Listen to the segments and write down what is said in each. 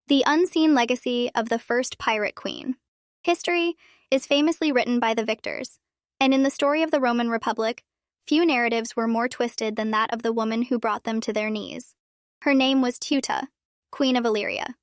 The unseen legacy of the first pirate queen. History is famously written by the victors, and in the story of the Roman Republic, few narratives were more twisted than that of the woman who brought them to their knees. Her name was Teuta, Queen of Illyria.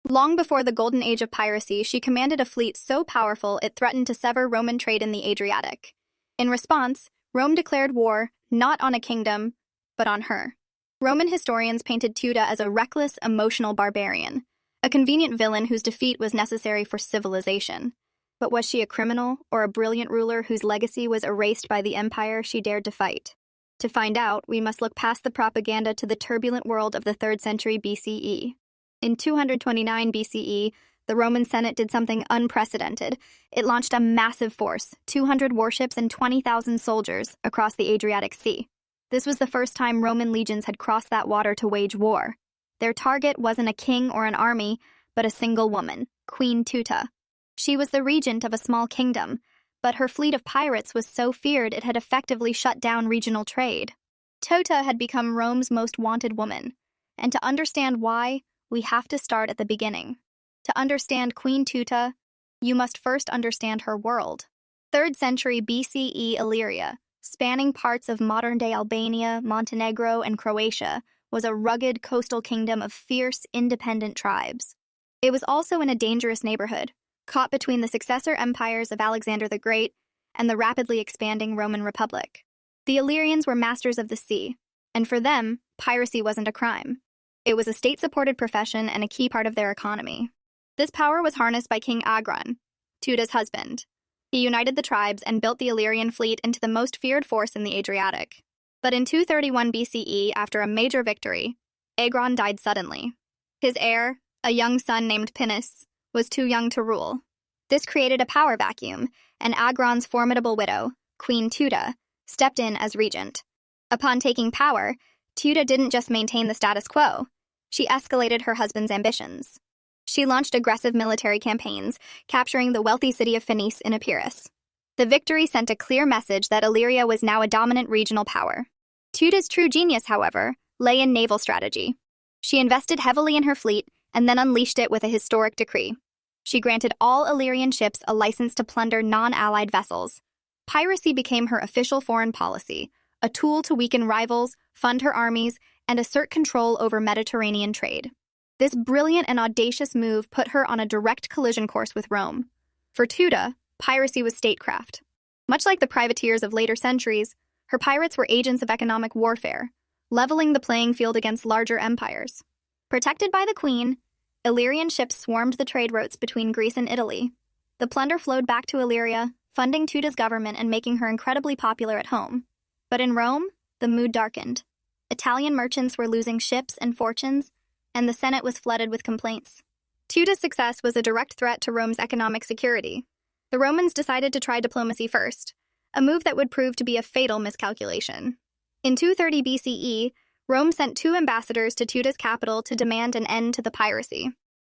Long before the golden age of piracy, she commanded a fleet so powerful it threatened to sever Roman trade in the Adriatic. In response, Rome declared war not on a kingdom, but on her. Roman historians painted Teuta as a reckless, emotional barbarian, a convenient villain whose defeat was necessary for civilization. But was she a criminal or a brilliant ruler whose legacy was erased by the empire she dared to fight? To find out, we must look past the propaganda to the turbulent world of the 3rd century BCE. In 229 BCE, the Roman Senate did something unprecedented. It launched a massive force, 200 warships and 20,000 soldiers, across the Adriatic Sea. This was the first time Roman legions had crossed that water to wage war. Their target wasn't a king or an army, but a single woman, Queen Teuta. She was the regent of a small kingdom, but her fleet of pirates was so feared it had effectively shut down regional trade. Teuta had become Rome's most wanted woman, and to understand why, we have to start at the beginning. To understand Queen Teuta, you must first understand her world. 3rd century BCE Illyria, spanning parts of modern-day Albania, Montenegro, and Croatia, was a rugged coastal kingdom of fierce, independent tribes. It was also in a dangerous neighborhood, caught between the successor empires of Alexander the Great and the rapidly expanding Roman Republic. The Illyrians were masters of the sea, and for them, piracy wasn't a crime. It was a state-supported profession and a key part of their economy. This power was harnessed by King Agron, Teuta's husband. He united the tribes and built the Illyrian fleet into the most feared force in the Adriatic. But in 231 BCE, after a major victory, Agron died suddenly. His heir, a young son named Pinus, was too young to rule. This created a power vacuum, and Agron's formidable widow, Queen Teuta, stepped in as regent. Upon taking power, Teuta didn't just maintain the status quo. She escalated her husband's ambitions. She launched aggressive military campaigns, capturing the wealthy city of Phoenice in Epirus. The victory sent a clear message that Illyria was now a dominant regional power. Teuta's true genius, however, lay in naval strategy. She invested heavily in her fleet and then unleashed it with a historic decree. She granted all Illyrian ships a license to plunder non-allied vessels. Piracy became her official foreign policy, a tool to weaken rivals, fund her armies, and assert control over Mediterranean trade. This brilliant and audacious move put her on a direct collision course with Rome. For Teuta, piracy was statecraft. Much like the privateers of later centuries, her pirates were agents of economic warfare, leveling the playing field against larger empires. Protected by the queen, Illyrian ships swarmed the trade routes between Greece and Italy. The plunder flowed back to Illyria, funding Teuta's government and making her incredibly popular at home. But in Rome, the mood darkened. Italian merchants were losing ships and fortunes, and the Senate was flooded with complaints. Teuta's success was a direct threat to Rome's economic security. The Romans decided to try diplomacy first, a move that would prove to be a fatal miscalculation. In 230 BCE, Rome sent 2 ambassadors to Teuta's capital to demand an end to the piracy.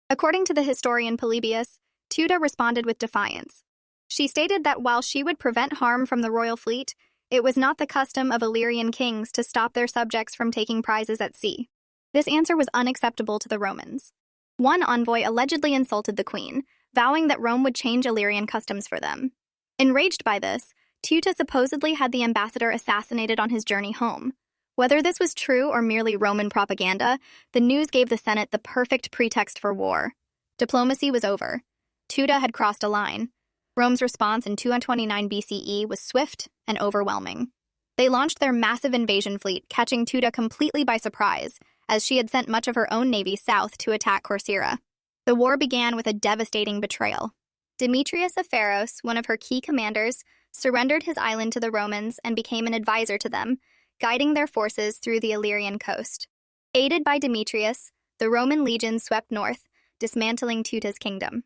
According to the historian Polybius, Teuta responded with defiance. She stated that while she would prevent harm from the royal fleet, it was not the custom of Illyrian kings to stop their subjects from taking prizes at sea. This answer was unacceptable to the Romans. One envoy allegedly insulted the queen, vowing that Rome would change Illyrian customs for them. Enraged by this, Teuta supposedly had the ambassador assassinated on his journey home. Whether this was true or merely Roman propaganda, the news gave the Senate the perfect pretext for war. Diplomacy was over. Teuta had crossed a line. Rome's response in 229 BCE was swift and overwhelming. They launched their massive invasion fleet, catching Teuta completely by surprise, as she had sent much of her own navy south to attack Corcyra. The war began with a devastating betrayal. Demetrius of Pharos, one of her key commanders, surrendered his island to the Romans and became an advisor to them, guiding their forces through the Illyrian coast. Aided by Demetrius, the Roman legions swept north, dismantling Teuta's kingdom.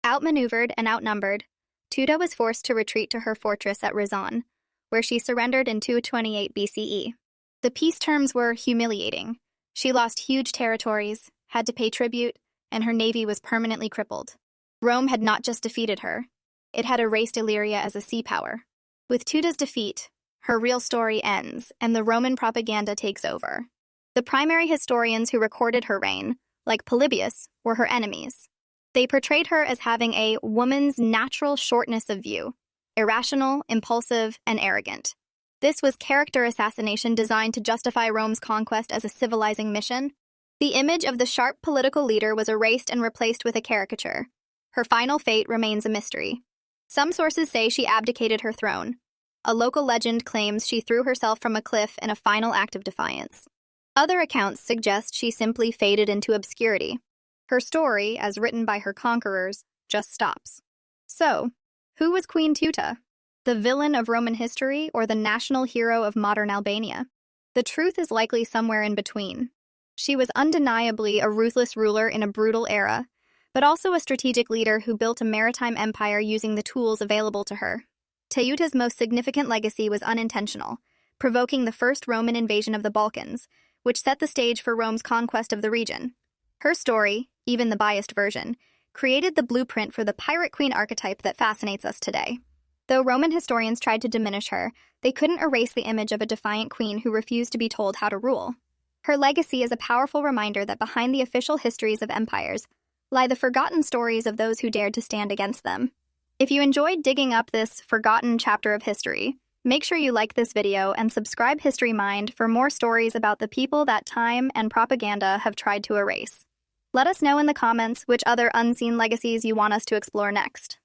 Outmaneuvered and outnumbered, Teuta was forced to retreat to her fortress at Rizon, where she surrendered in 228 BCE. The peace terms were humiliating. She lost huge territories, had to pay tribute, and her navy was permanently crippled. Rome had not just defeated her, it had erased Illyria as a sea power. With Teuta's defeat, her real story ends, and the Roman propaganda takes over. The primary historians who recorded her reign, like Polybius, were her enemies. They portrayed her as having a woman's natural shortness of view, irrational, impulsive, and arrogant. This was character assassination designed to justify Rome's conquest as a civilizing mission. The image of the sharp political leader was erased and replaced with a caricature. Her final fate remains a mystery. Some sources say she abdicated her throne. A local legend claims she threw herself from a cliff in a final act of defiance. Other accounts suggest she simply faded into obscurity. Her story, as written by her conquerors, just stops. So, who was Queen Teuta? The villain of Roman history or the national hero of modern Albania? The truth is likely somewhere in between. She was undeniably a ruthless ruler in a brutal era, but also a strategic leader who built a maritime empire using the tools available to her. Teuta's most significant legacy was unintentional, provoking the first Roman invasion of the Balkans, which set the stage for Rome's conquest of the region. Her story, even the biased version, created the blueprint for the pirate queen archetype that fascinates us today. Though Roman historians tried to diminish her, they couldn't erase the image of a defiant queen who refused to be told how to rule. Her legacy is a powerful reminder that behind the official histories of empires lie the forgotten stories of those who dared to stand against them. If you enjoyed digging up this forgotten chapter of history, make sure you like this video and subscribe HistoryMind for more stories about the people that time and propaganda have tried to erase. Let us know in the comments which other unseen legacies you want us to explore next.